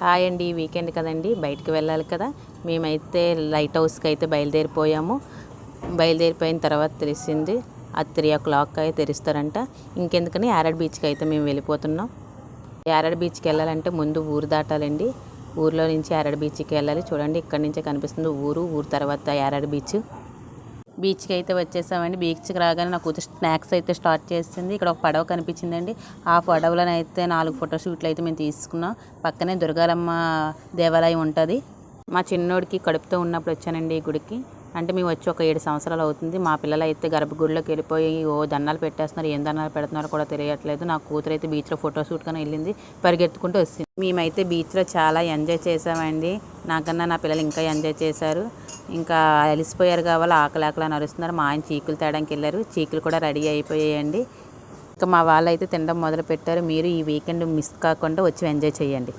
Hi అండి, weekend కదండి, బయటికి వెళ్ళాలి కదా. మేమైతే లైట్ హౌస్కి అయితే బయలుదేరిపోయాము. బయలుదేరిపోయిన తర్వాత తెలిసింది అది 3 o'clock అయితే తెరుస్తారంట. ఇంకెందుకని యారాడ్ బీచ్కి అయితే మేము వెళ్ళిపోతున్నాం. యారాడ్ బీచ్కి వెళ్ళాలంటే ముందు ఊరు దాటాలండి. ఊర్లో నుంచి యారాడ్ బీచ్కి వెళ్ళాలి. చూడండి, ఇక్కడ నుంచే కనిపిస్తుంది ఊరు తర్వాత యారాడ్ బీచ్కి అయితే వచ్చేసామండి. బీచ్కి రాగానే నా కూతురు స్నాక్స్ అయితే స్టార్ట్ చేసింది. ఇక్కడ ఒక పడవ కనిపించిందండి. ఆ పడవలను అయితే 4 ఫోటోషూట్లు అయితే మేము తీసుకున్నాం. పక్కనే దుర్గాలమ్మ దేవాలయం ఉంటుంది. మా చిన్నోడికి కడుపుతో ఉన్నప్పుడు వచ్చానండి ఈ గుడికి. అంటే మేము వచ్చి ఒక 7 సంవత్సరాలు అవుతుంది. మా పిల్లలు అయితే గర్భగుడిలోకి వెళ్ళిపోయి దండాలు పెట్టేస్తున్నారు. ఏం దండాలు పెడుతున్నారో కూడా తెలియట్లేదు. నా కూతురు అయితే బీచ్లో ఫోటోషూట్ కానీ వెళ్ళింది, పరిగెత్తుకుంటూ వస్తుంది. మేమైతే బీచ్లో చాలా ఎంజాయ్ చేసామండి. నాకన్నా నా పిల్లలు ఇంకా ఎంజాయ్ చేశారు. ఇంకా అలిసిపోయారు కావాలి, ఆకలి నరుస్తున్నారు. మా ఆయన చీకులు తేడానికి వెళ్ళారు. చీకులు కూడా రెడీ అయిపోయాయండి. ఇంకా మా వాళ్ళు అయితే తినడం మొదలు పెట్టారు. మీరు ఈ వీకెండ్ మిస్ కాకుండా వచ్చి ఎంజాయ్ చేయండి.